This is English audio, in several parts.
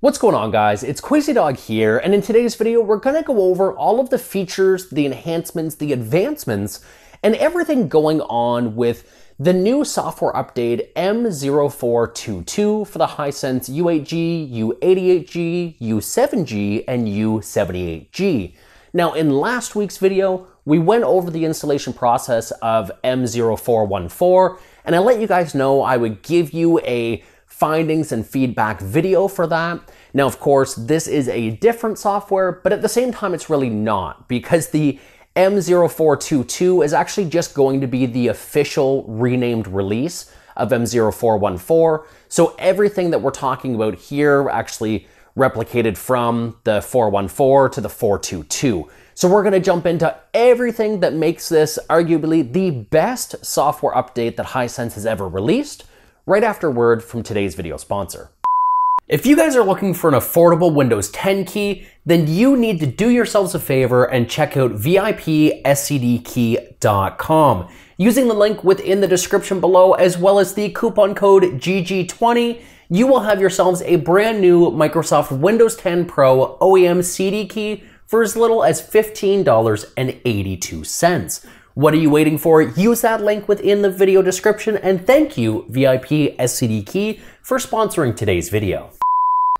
What's going on, guys? It's Quasi Dog here, and in today's video we're going to go over all of the features, the enhancements, the advancements, and everything going on with the new software update M0422 for the Hisense U8G, U88G, U7G, and U78G. Now, in last week's video, we went over the installation process of M0414, and I let you guys know I would give you a findings and feedback video for that. Now, of course, this is a different software, but at the same time, it's really not, because the M0422 is actually just going to be the official renamed release of M0414. So everything that we're talking about here actually replicated from the 414 to the 422. So we're going to jump into everything that makes this arguably the best software update that Hisense has ever released, right after word from today's video sponsor. If you guys are looking for an affordable Windows 10 key, then you need to do yourselves a favor and check out VIPscdkey.com. Using the link within the description below, as well as the coupon code GG20, you will have yourselves a brand new Microsoft Windows 10 Pro OEM CD key for as little as $15.82. What are you waiting for? Use that link within the video description, and thank you, VIP SCD Key, for sponsoring today's video.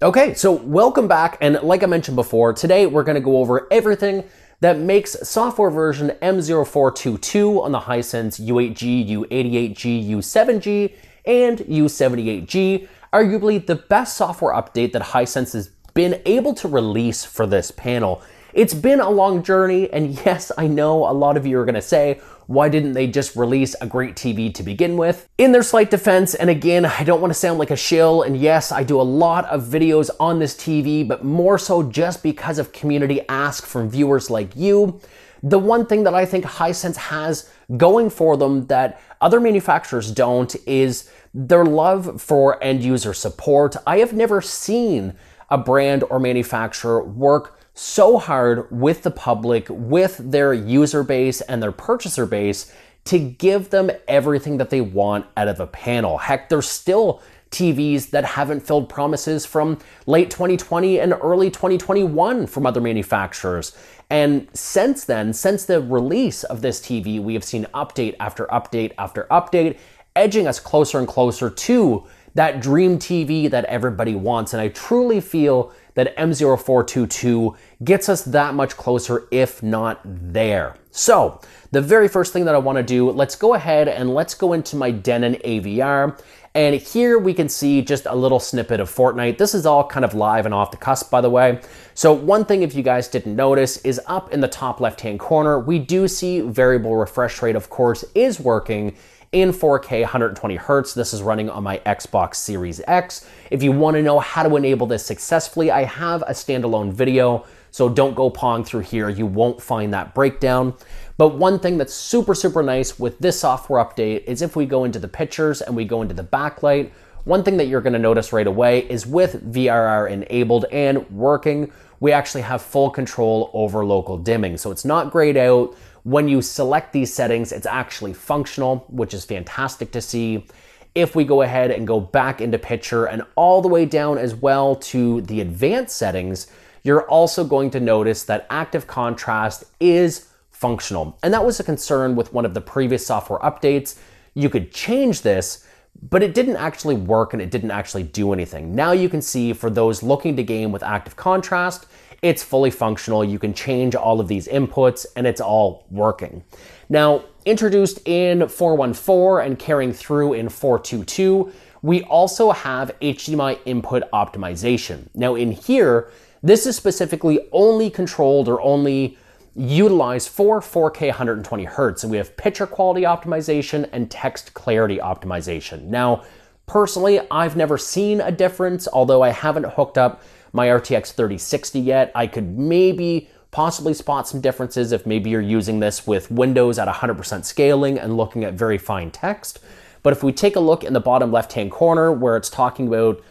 Okay, so welcome back, and like I mentioned before, today we're going to go over everything that makes software version M0422 on the Hisense U8G, U88G, U7G, and U78G arguably the best software update that Hisense has been able to release for this panel. It's been a long journey, and yes, I know a lot of you are going to say, why didn't they just release a great TV to begin with? In their slight defense, and again, I don't want to sound like a shill, and yes, I do a lot of videos on this TV, but more so just because of community ask from viewers like you. The one thing that I think Hisense has going for them that other manufacturers don't is their love for end user support. I have never seen a brand or manufacturer work so hard with the public, with their user base and their purchaser base to give them everything that they want out of a panel. Heck, there's still TVs that haven't filled promises from late 2020 and early 2021 from other manufacturers. And since then, since the release of this TV, we have seen update after update after update, edging us closer and closer to that dream TV that everybody wants. And I truly feel that M0422 gets us that much closer, if not there. So the very first thing that I want to do, let's go ahead and let's go into my Denon AVR. And here we can see just a little snippet of Fortnite. This is all kind of live and off the cusp, by the way. So one thing, if you guys didn't notice, is up in the top left-hand corner, we do see variable refresh rate, of course, is working in 4K 120 Hertz. This is running on my Xbox Series X. If you want to know how to enable this successfully, I have a standalone video, so don't go pawing through here. You won't find that breakdown. But one thing that's super, super nice with this software update is if we go into the pictures and we go into the backlight, one thing that you're going to notice right away is with VRR enabled and working, we actually have full control over local dimming. So it's not grayed out. When you select these settings, it's actually functional, which is fantastic to see. If we go ahead and go back into picture and all the way down as well to the advanced settings, you're also going to notice that active contrast is functional. And that was a concern with one of the previous software updates. You could change this, but it didn't actually work and it didn't actually do anything. Now you can see for those looking to game with active contrast, it's fully functional. You can change all of these inputs and it's all working. Now, introduced in 414 and carrying through in 422, we also have HDMI input optimization. Now in here, this is specifically only controlled or only utilized for 4K 120 Hertz. And we have picture quality optimization and text clarity optimization. Now, personally, I've never seen a difference, although I haven't hooked up my RTX 3060 yet. I could maybe possibly spot some differences if maybe you're using this with Windows at 100% scaling and looking at very fine text. But if we take a look in the bottom left-hand corner where it's talking about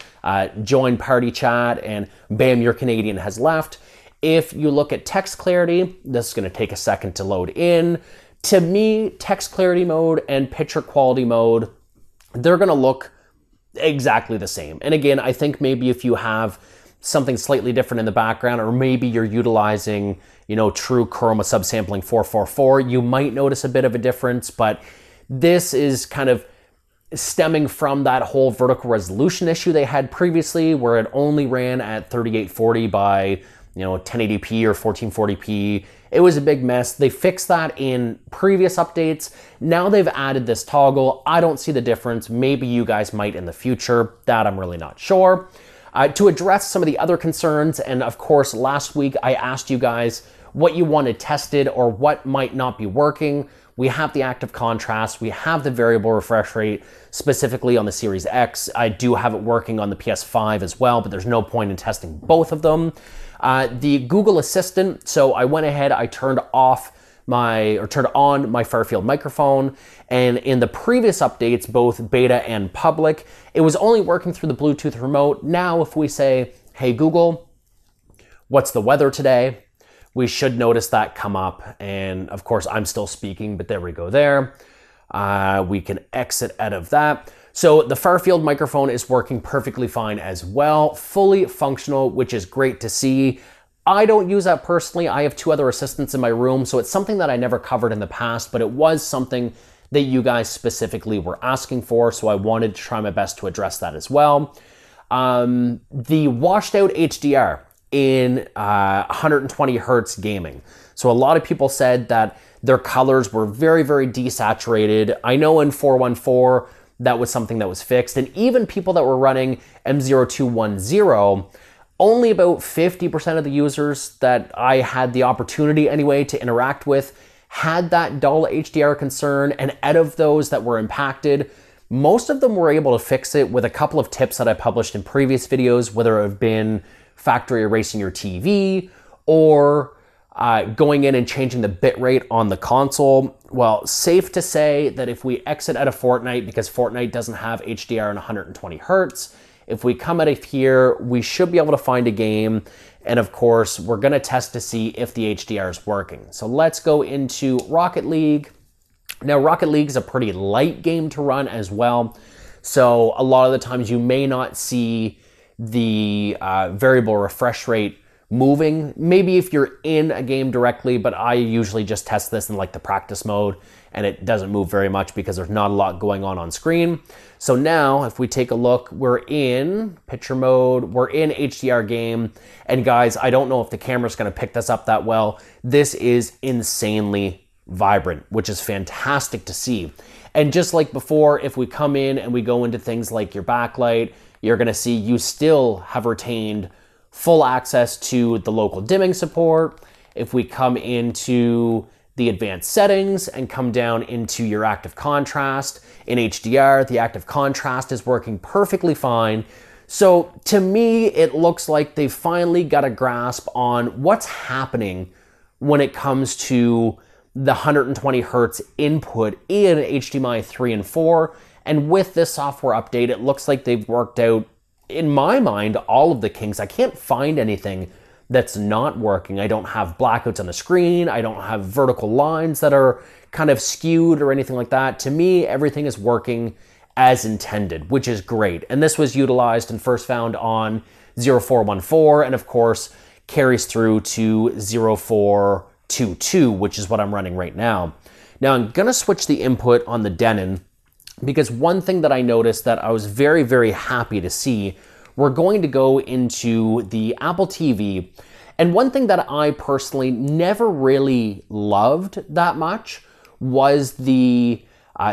join party chat and bam, your Canadian has left. If you look at text clarity, this is going to take a second to load in. To me, text clarity mode and picture quality mode, they're going to look exactly the same. And again, I think maybe if you have something slightly different in the background, or maybe you're utilizing, true chroma subsampling 444, you might notice a bit of a difference, but this is kind of stemming from that whole vertical resolution issue they had previously, where it only ran at 3840 by 1080p or 1440p. It was a big mess. They fixed that in previous updates. Now they've added this toggle. I don't see the difference. Maybe you guys might in the future. That I'm really not sure. To address some of the other concerns, and of course last week I asked you guys what you wanted tested or what might not be working. We have the active contrast, we have the variable refresh rate, specifically on the Series X. I do have it working on the PS5 as well, but there's no point in testing both of them. The Google Assistant, so I went ahead, I turned on my far-field microphone, and in the previous updates, both beta and public, it was only working through the Bluetooth remote. Now, if we say, hey Google, what's the weather today? We should notice that come up, and of course I'm still speaking, but there we go there. We can exit out of that. So the far-field microphone is working perfectly fine as well, fully functional, which is great to see. I don't use that personally. I have 2 other assistants in my room, so it's something that I never covered in the past, but it was something that you guys specifically were asking for, so I wanted to try my best to address that as well. The washed out HDR in 120 hertz gaming. So a lot of people said that their colors were very, very desaturated. I know in 414, that was something that was fixed. And even people that were running M0210, only about 50% of the users that I had the opportunity anyway to interact with had that dull HDR concern. And out of those that were impacted, most of them were able to fix it with a couple of tips that I published in previous videos, whether it have been factory erasing your TV or going in and changing the bitrate on the console. Well, safe to say that if we exit out of Fortnite, because Fortnite doesn't have HDR in 120 hertz, if we come out of here, we should be able to find a game. And of course, we're gonna test to see if the HDR is working. So let's go into Rocket League. Now, Rocket League is a pretty light game to run as well. So a lot of the times you may not see the variable refresh rate moving. Maybe if you're in a game directly, but I usually just test this in like the practice mode, and it doesn't move very much because there's not a lot going on screen. So now if we take a look, we're in picture mode, we're in HDR game, and guys, I don't know if the camera's gonna pick this up that well. This is insanely vibrant, which is fantastic to see. And just like before, if we come in and we go into things like your backlight, you're gonna see you still have retained full access to the local dimming support. If we come into the advanced settings and come down into your active contrast in HDR, the active contrast is working perfectly fine. So to me, it looks like they've finally got a grasp on what's happening when it comes to the 120 hertz input in HDMI 3 and 4. And with this software update, it looks like they've worked out, in my mind, all of the kinks. I can't find anything that's not working. I don't have blackouts on the screen. I don't have vertical lines that are kind of skewed or anything like that. To me, everything is working as intended, which is great. And this was utilized and first found on 0414, and of course, carries through to 0422, which is what I'm running right now. Now, I'm gonna switch the input on the Denon, because one thing that I noticed that I was very, very happy to see, we're going to go into the Apple TV. And one thing that I personally never really loved that much was the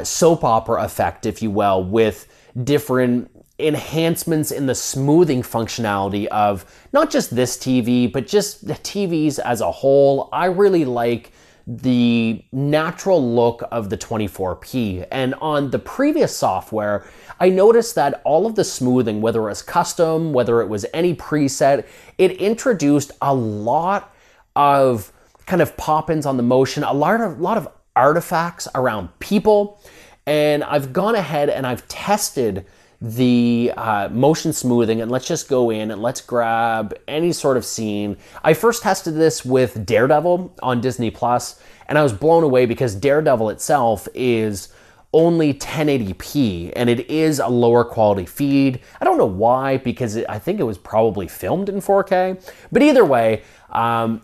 soap opera effect, if you will, with different enhancements in the smoothing functionality of not just this TV, but just the TVs as a whole. I really like the natural look of the 24p. And on the previous software, I noticed that all of the smoothing, whether it was custom, whether it was any preset, it introduced a lot of kind of pop-ins on the motion, a lot of artifacts around people. And I've gone ahead and I've tested the motion smoothing, and let's just go in and let's grab any sort of scene. I first tested this with Daredevil on Disney Plus, and I was blown away because Daredevil itself is only 1080p, and it is a lower quality feed. I don't know why, because I think it was probably filmed in 4K, but either way,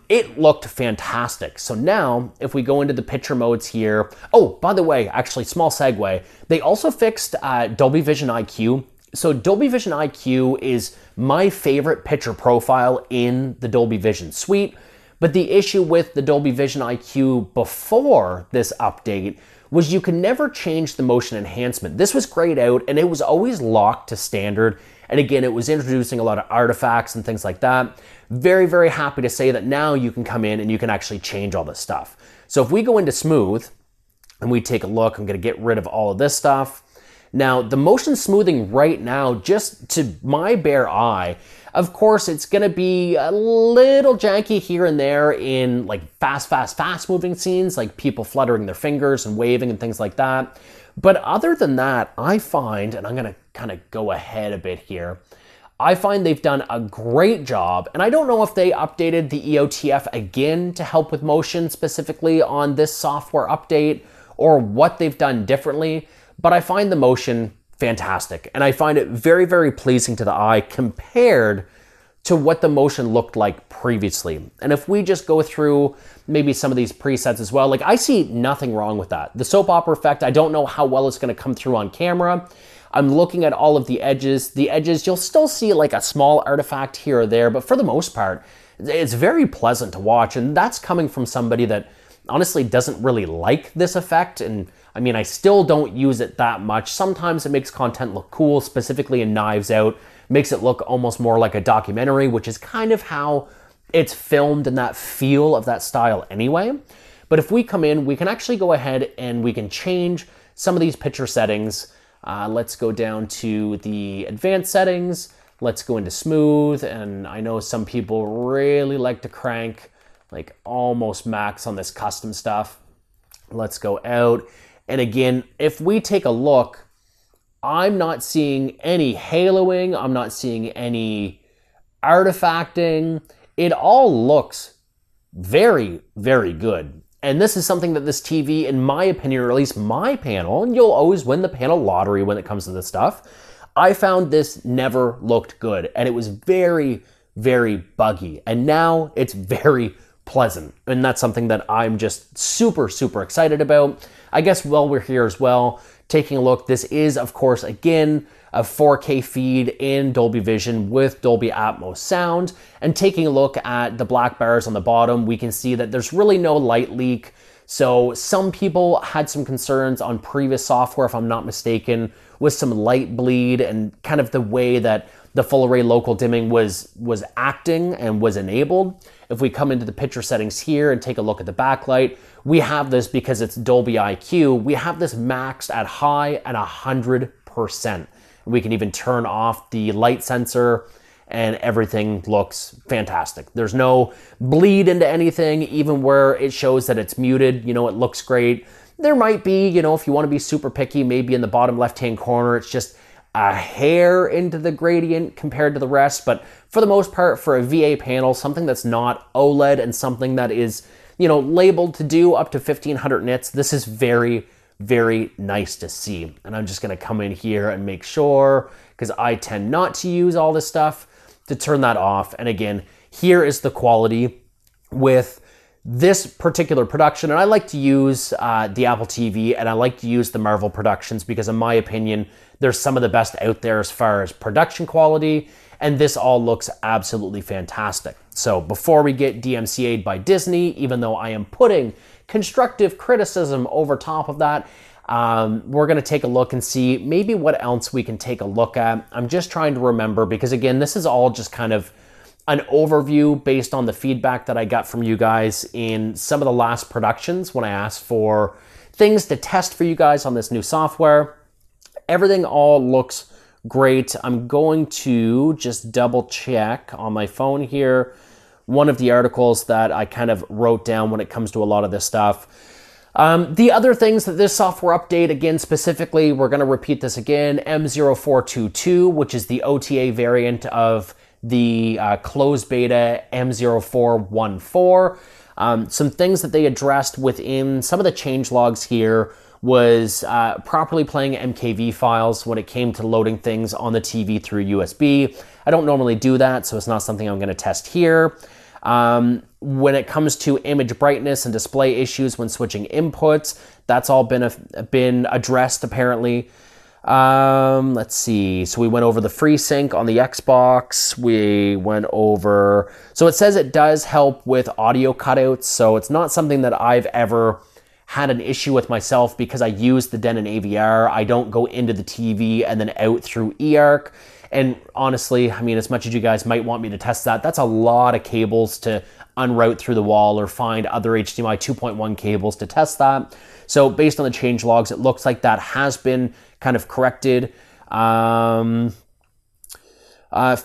it looked fantastic. So now, if we go into the picture modes here, oh, by the way, actually, small segue, they also fixed Dolby Vision Iq. So Dolby Vision Iq is my favorite picture profile in the Dolby Vision suite, but the issue with the Dolby Vision Iq before this update was you can never change the motion enhancement. This was grayed out and it was always locked to standard. And again, it was introducing a lot of artifacts and things like that. Very, very happy to say that now you can come in and you can actually change all this stuff. So if we go into smooth and we take a look, I'm gonna get rid of all of this stuff. Now, the motion smoothing right now, just to my bare eye, of course, it's gonna be a little janky here and there in like fast moving scenes, like people fluttering their fingers and waving and things like that. But other than that, I find, and I'm gonna kind of go ahead a bit here, I find they've done a great job, and I don't know if they updated the EOTF again to help with motion specifically on this software update or what they've done differently, but I find the motion fantastic, and I find it very, very pleasing to the eye compared to what the motion looked like previously. And if we just go through maybe some of these presets as well, like I see nothing wrong with that. The soap opera effect, I don't know how well it's gonna come through on camera. I'm looking at all of the edges. The edges, you'll still see like a small artifact here or there, but for the most part, it's very pleasant to watch. And that's coming from somebody that honestly doesn't really like this effect. And I mean, I still don't use it that much. Sometimes it makes content look cool, specifically in Knives Out, makes it look almost more like a documentary, which is kind of how it's filmed and that feel of that style anyway. But if we come in, we can actually go ahead and we can change some of these picture settings. Let's go down to the advanced settings. Let's go into smooth. And I know some people really like to crank like almost max on this custom stuff. Let's go out. And again, if we take a look, I'm not seeing any haloing. I'm not seeing any artifacting. It all looks very, very good. And this is something that this TV, in my opinion, or at least my panel, and you'll always win the panel lottery when it comes to this stuff, I found this never looked good. And it was very, very buggy. And now it's very pleasant. And that's something that I'm just super, super excited about. I guess while we're here as well, taking a look, this is, of course, again, a 4K feed in Dolby Vision with Dolby Atmos sound. And taking a look at the black bars on the bottom, we can see that there's really no light leak. So some people had some concerns on previous software, if I'm not mistaken, with some light bleed and kind of the way that the full array local dimming was acting and was enabled. If we come into the picture settings here and take a look at the backlight, we have this because it's Dolby IQ. We have this maxed at high at 100%. We can even turn off the light sensor and everything looks fantastic. There's no bleed into anything, even where it shows that it's muted, you know, it looks great. There might be, you know, if you want to be super picky, maybe in the bottom left-hand corner, it's just a hair into the gradient compared to the rest. But for the most part, for a VA panel, something that's not OLED and something that is, you know, labeled to do up to 1500 nits, this is very, very nice to see. And I'm just gonna come in here and make sure, because I tend not to use all this stuff, to turn that off. And again, here is the quality with this particular production. And I like to use the Apple TV and I like to use the Marvel productions because in my opinion, they're some of the best out there as far as production quality. And this all looks absolutely fantastic. So before we get DMCA'd by Disney, even though I am putting constructive criticism over top of that, we're gonna take a look and see maybe what else we can take a look at. I'm just trying to remember because again, this is all just kind of an overview based on the feedback that I got from you guys in some of the last productions when I asked for things to test for you guys on this new software. Everything all looks great. I'm going to just double check on my phone here one of the articles that I kind of wrote down when it comes to a lot of this stuff. The other things that this software update, again, specifically, we're going to repeat this again, M0422, which is the OTA variant of the closed beta M0414. Some things that they addressed within some of the change logs here was properly playing MKV files when it came to loading things on the TV through USB. I don't normally do that, so it's not something I'm going to test here. When it comes to image brightness and display issues when switching inputs, that's all been addressed apparently. Let's see. So we went over the FreeSync on the Xbox. We went over, so it says it does help with audio cutouts. So it's not something that I've ever had an issue with myself because I use the Denon AVR. I don't go into the TV and then out through eARC. And honestly, I mean, as much as you guys might want me to test that, that's a lot of cables to unroute through the wall or find other HDMI 2.1 cables to test that. So based on the change logs, it looks like that has been kind of corrected.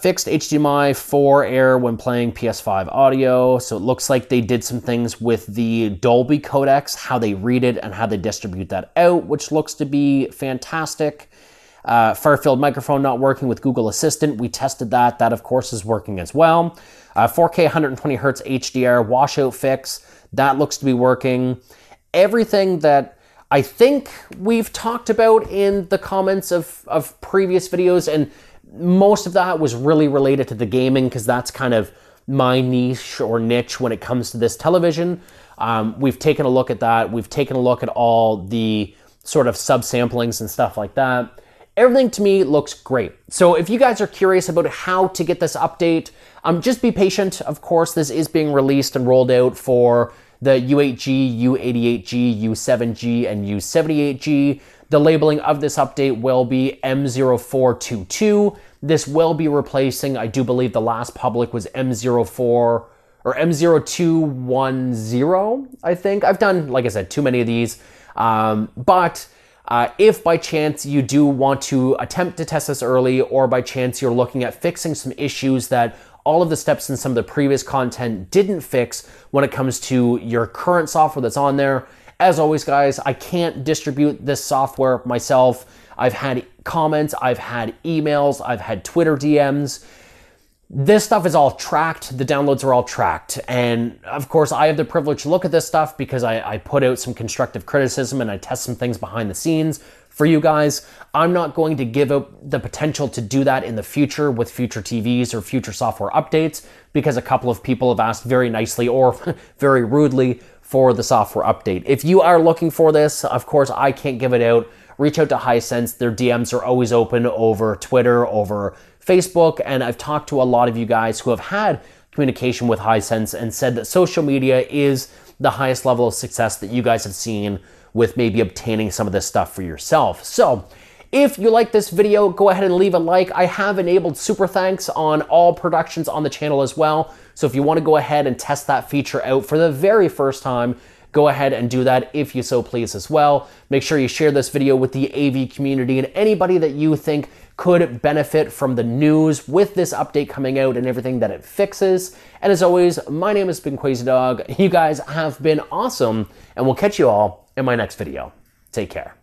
Fixed HDMI 4 error when playing PS5 audio. So it looks like they did some things with the Dolby codecs, how they read it and how they distribute that out, which looks to be fantastic. Far-field microphone not working with Google Assistant. We tested that. That, of course, is working as well. 4K 120 Hz HDR washout fix. That looks to be working. Everything that I think we've talked about in the comments of previous videos, and most of that was really related to the gaming because that's kind of my niche or niche when it comes to this television. We've taken a look at that. We've taken a look at all the sort of subsamplings and stuff like that. Everything to me looks great. So if you guys are curious about how to get this update, just be patient. Of course, this is being released and rolled out for the U8G, U88G, U7G, and U78G. The labeling of this update will be M0422. This will be replacing, I do believe the last public was M04 or M0210, I think. I've done, like I said, too many of these. If by chance you do want to attempt to test this early, or by chance you're looking at fixing some issues that all of the steps in some of the previous content didn't fix when it comes to your current software that's on there, as always, guys, I can't distribute this software myself. I've had comments, I've had emails, I've had Twitter DMs. This stuff is all tracked. The downloads are all tracked. And of course, I have the privilege to look at this stuff because I put out some constructive criticism and I test some things behind the scenes for you guys. I'm not going to give up the potential to do that in the future with future TVs or future software updates because a couple of people have asked very nicely or very rudely for the software update. If you are looking for this, of course, I can't give it out. Reach out to Hisense. Their DMs are always open over Twitter, over Facebook, and I've talked to a lot of you guys who have had communication with Hisense and said that social media is the highest level of success that you guys have seen with maybe obtaining some of this stuff for yourself. So if you like this video, go ahead and leave a like. I have enabled super thanks on all productions on the channel as well. So if you want to go ahead and test that feature out for the very first time, go ahead and do that if you so please as well. Make sure you share this video with the AV community and anybody that you think could benefit from the news with this update coming out and everything that it fixes. And as always, my name has been Crazy Dog. You guys have been awesome, and we'll catch you all in my next video. Take care.